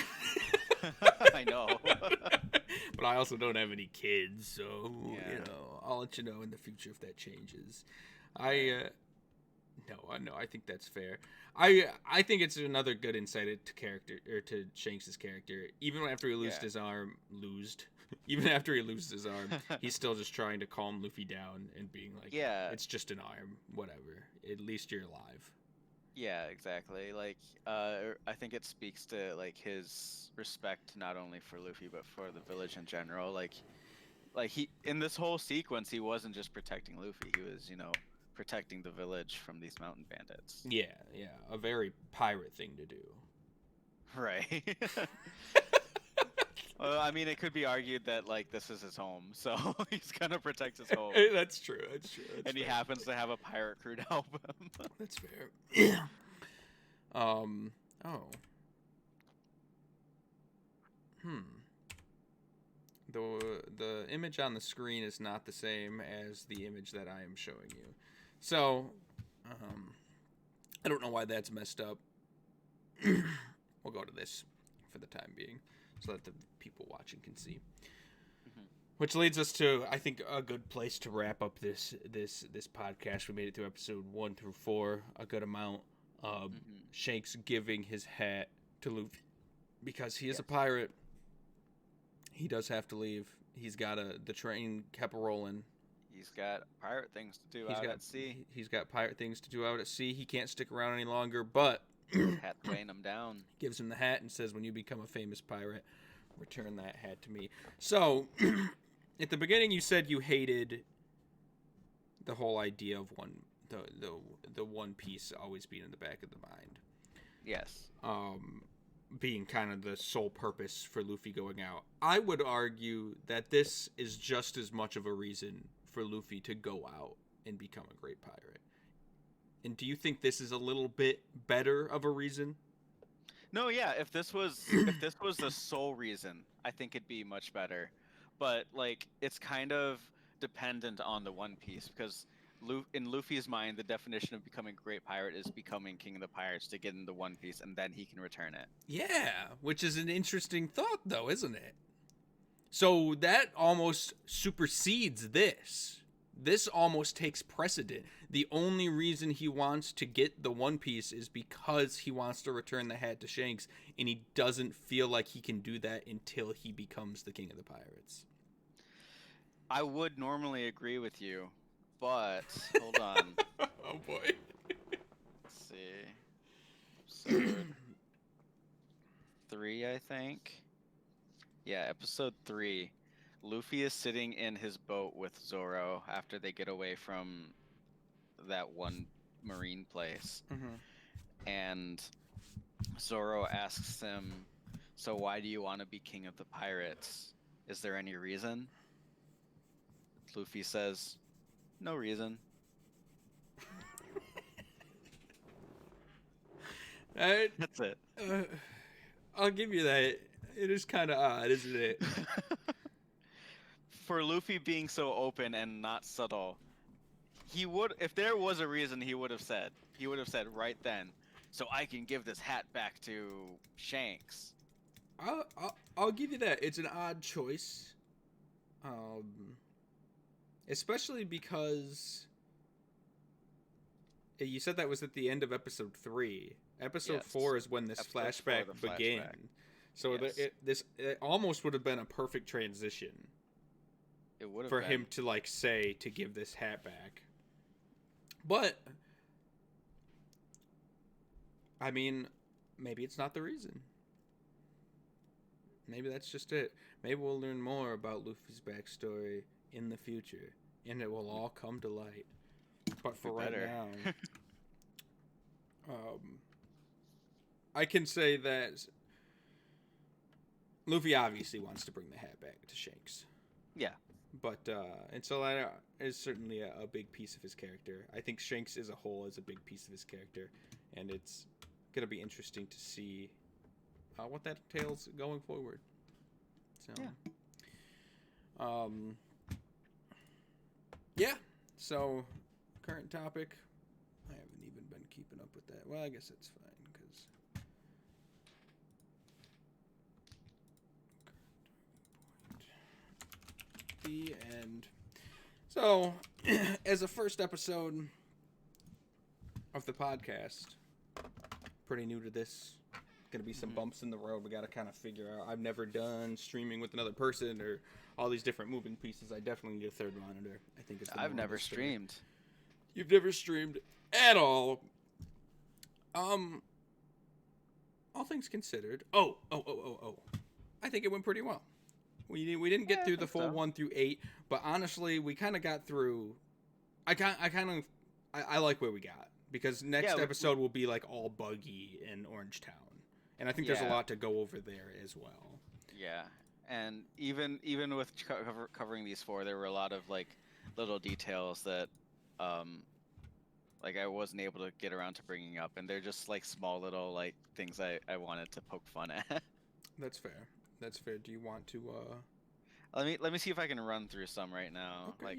I know. But I also don't have any kids, so Yeah. you know, I'll let you know in the future if that changes. No, I think that's fair. I think it's another good insight to character or to Shanks's character. Even after he loses his arm, even after he loses his arm, he's still just trying to calm Luffy down and being like, Yeah. it's just an arm, whatever. At least you're alive. Yeah, exactly. Like, I think it speaks to like his respect not only for Luffy but for the village in general. Like he in this whole sequence, he wasn't just protecting Luffy. He was, protecting the village from these mountain bandits. Yeah, a very pirate thing to do. Right. Well, I mean, it could be argued that like this is his home, so he's gonna protect his home, That's true. and he happens to have a pirate crew to help him. That's fair. Oh. The image on the screen is not the same as the image that I am showing you. So, I don't know why that's messed up. We'll go to this for the time being so that the people watching can see. Mhm. Which leads us to, I think, a good place to wrap up this podcast. We made it through episode 1 through 4, a good amount. Shanks giving his hat to Luffy because he is a pirate. He does have to leave. He's got the train kept rolling. He's got pirate things to do out at sea. He's got pirate things to do out at sea. He can't stick around any longer, but Hat weighing him down. gives him the hat and says, when you become a famous pirate, return that hat to me. So, at the beginning you said you hated the whole idea of the One Piece always being in the back of the mind. Yes. Being kind of the sole purpose for Luffy going out. I would argue that this is just as much of a reason for Luffy to go out and become a great pirate. And do you think this is a little bit better of a reason? No, yeah, if this was the sole reason, I think it'd be much better. But like it's kind of dependent on the One Piece because in Luffy's mind, the definition of becoming a great pirate is becoming king of the pirates to get into One Piece and then he can return it. Yeah, which is an interesting thought though, isn't it? So that almost supersedes this. This almost takes precedent. The only reason he wants to get the One Piece is because he wants to return the hat to Shanks, and he doesn't feel like he can do that until he becomes the king of the pirates. I would normally agree with you, but hold on. Oh boy. Let's see. Episode 3, I think. Yeah, episode 3. Luffy is sitting in his boat with Zoro after they get away from that one marine place. And Zoro asks him, "So why do you want to be king of the pirates? Is there any reason?" Luffy says, "No reason." That's it. I'll give you that. It is kind of odd, isn't it? For Luffy being so open and not subtle, he would, if there was a reason, he would have said right then, "So I can give this hat back to Shanks." I'll give you that. It's an odd choice, especially because you said that was at the end of episode 3. Episode Yes. 4 is when this Episode 4, flashback the began. flashback. So Yes. it almost would have been a perfect transition It would have for been. him to like say to give this hat back. But I mean, maybe it's not the reason. Maybe that's just it. Maybe we'll learn more about Luffy's backstory in the future, and it will all come to light. But for right now, I can say that Luffy obviously wants to bring the hat back to Shanks. Yeah. But and so that is certainly a big piece of his character. I think Shanks as a whole is a big piece of his character, and it's gonna be interesting to see what that entails going forward. So, yeah. So, current topic. I haven't even been keeping up with that. Well, I guess that's fine because. The end. So, as a first episode of the podcast, pretty new to this. Gonna be some bumps in the road. We gotta kind of figure out. I've never done streaming with another person or all these different moving pieces. I definitely need a third monitor. I think it's. I've never streamed. You've never streamed at all. All things considered. Oh. I think it went pretty well. We didn't get through the full so. 1 through 8, but honestly, we kind of got through. I like where we got because next episode will be like all buggy in Orange Town, and I think there's a lot to go over there as well. Yeah, and even with covering these 4, there were a lot of like little details that like I wasn't able to get around to bringing up, and they're just like small little like things I wanted to poke fun at. That's fair. That's fair. Do you want to? Let me see if I can run through some right now. Okay,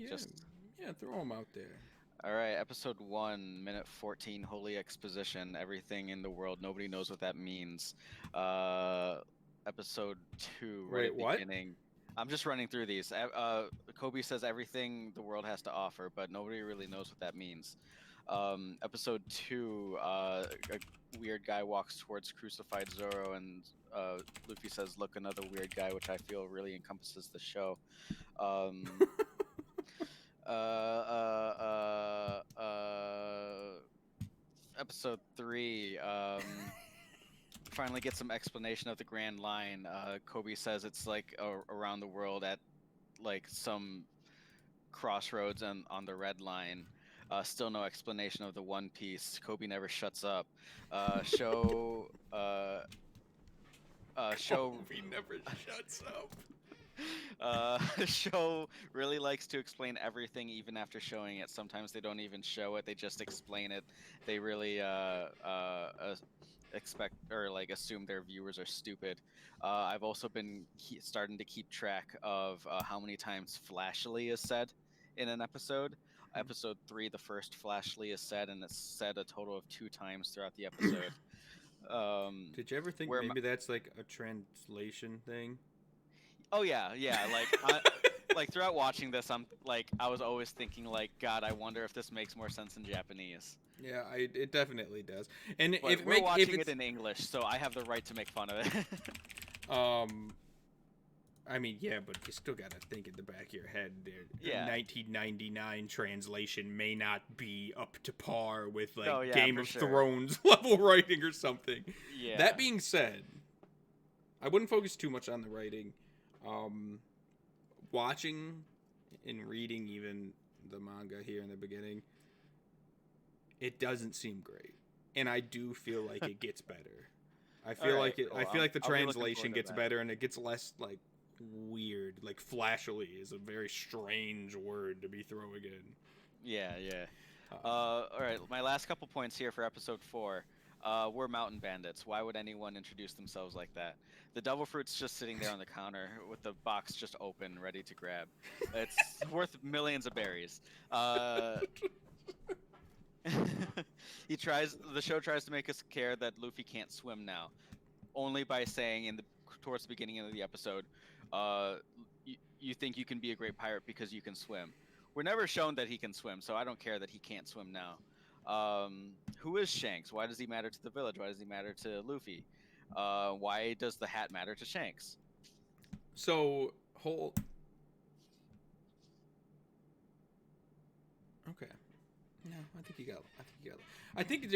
yeah, throw them out there. All right, episode 1, minute 14, holy exposition. Everything in the world, nobody knows what that means. Episode 2, right at the beginning. I'm just running through these. Coby says everything the world has to offer, but nobody really knows what that means. Episode 2, a weird guy walks towards crucified Zoro, and Luffy says, "Look, another weird guy," which I feel really encompasses the show. Episode 3, finally get some explanation of the Grand Line. Coby says it's like around the world at like some crossroads and on the Red Line. Still no explanation of the One Piece. Coby never shuts up. Show. Coby never shuts up. Show really likes to explain everything even after showing it. Sometimes they don't even show it; they just explain it. They really expect or like assume their viewers are stupid. I've also been starting to keep track of how many times flashily is said in an episode. Episode 3, the first flashly is said, and it's said a total of 2 times throughout the episode. Did you ever think where maybe that's like a translation thing? Oh yeah, yeah. Like throughout watching this, I was always thinking like, God, I wonder if this makes more sense in Japanese. Yeah, it definitely does. And But if we're watching if it in English, so I have the right to make fun of it. I mean, yeah, but you still gotta think in the back of your head. Yeah. 1999 translation may not be up to par with like No, yeah, Game for of sure. Thrones level writing or something. Yeah. That being said, I wouldn't focus too much on the writing. Watching and reading even the manga here in the beginning, it doesn't seem great, and I do feel like it gets better. I feel Alright, like it. cool. I feel like the I'll be looking translation forward to gets that. better, and it gets less like weird. Like flashily is a very strange word to be throwing in. Yeah, yeah. All right, my last couple points here for episode 4. We're mountain bandits. Why would anyone introduce themselves like that? The devil fruit's just sitting there on the counter with the box just open, ready to grab. It's worth millions of berries. The show tries to make us care that Luffy can't swim now, only by saying towards the beginning of the episode, you think you can be a great pirate because you can swim. We're never shown that he can swim, so I don't care that he can't swim now. Who is Shanks? Why does he matter to the village? Why does he matter to Luffy? Why does the hat matter to Shanks? So Okay. No, I think you got it. I think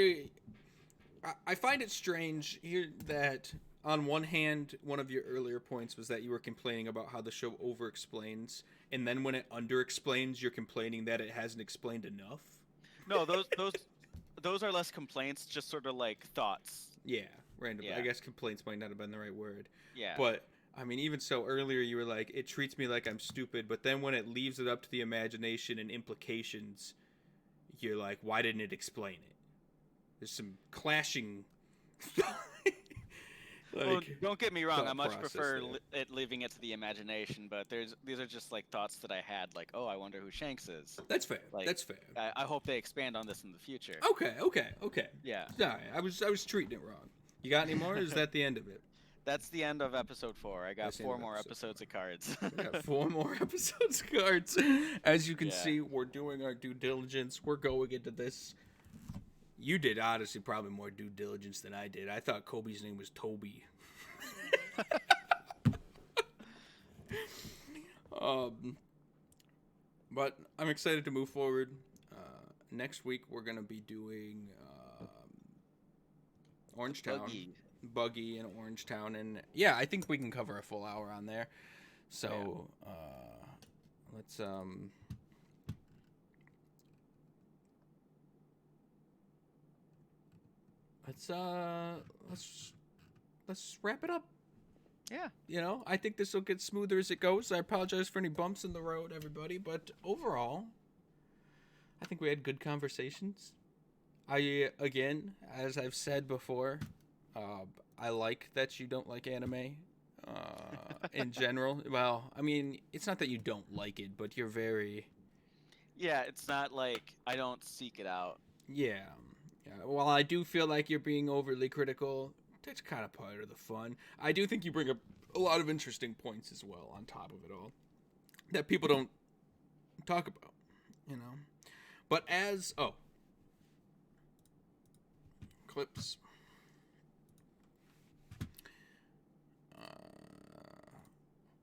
I find it strange here that on one hand, one of your earlier points was that you were complaining about how the show over-explains, and then when it under-explains, you're complaining that it hasn't explained enough. No, those are less complaints, just sort of like thoughts. Yeah, random. Yeah. I guess complaints might not have been the right word. Yeah. But I mean, even so, earlier you were like, it treats me like I'm stupid, but then when it leaves it up to the imagination and implications, you're like, why didn't it explain it? There's some clashing. Well, don't get me wrong. thought I much process prefer there. it leaving it to the imagination, but these are just like thoughts that I had. Like, oh, I wonder who Shanks is. That's fair. Like, That's fair. I hope they expand on this in the future. Okay. Yeah. Sorry, I was treating it wrong. You got any more? Or is that the end of it? That's the end of episode 4. I got That's the end 4 of more episode episodes of cards. We got 4 more episodes of cards. As you can Yeah. see, we're doing our due diligence. We're going into this. You did, honestly, probably more due diligence than I did. I thought Kobe's name was Toby. But I'm excited to move forward. Next week, we're going to be doing Orangetown. Buggy in Orangetown. And yeah, I think we can cover a full hour on there. So let's wrap it up. Yeah. You know, I think this will get smoother as it goes. I apologize for any bumps in the road, everybody, but overall, I think we had good conversations. Again, as I've said before, I like that you don't like anime in general. Well, I mean, it's not that you don't like it, but you're very... Yeah, it's not like I don't seek it out. Yeah. While I do feel like you're being overly critical, that's kind of part of the fun. I do think you bring up a lot of interesting points as well on top of it all that people don't talk about, you know. But clips.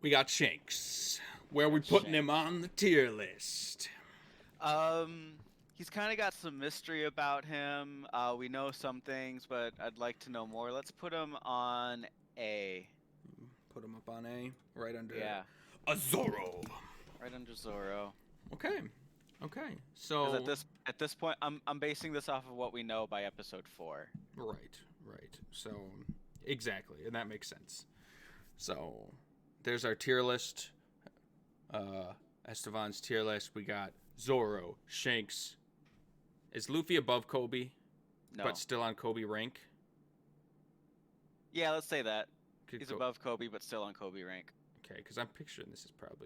We got Shanks. Where are we putting him on the tier list? He's kind of got some mystery about him. We know some things, but I'd like to know more. Let's put him on A. Put him up on A, right under a Zoro. Right under Zoro. Okay. So at this point, I'm basing this off of what we know by episode 4. Right. So exactly, and that makes sense. So there's our tier list. Estevan's tier list. We got Zoro, Shanks. Is Luffy above Kobe? No. But still on Kobe rank? Yeah, let's say that. Could He's go- above Kobe, but still on Kobe rank. Okay, because I'm picturing this is probably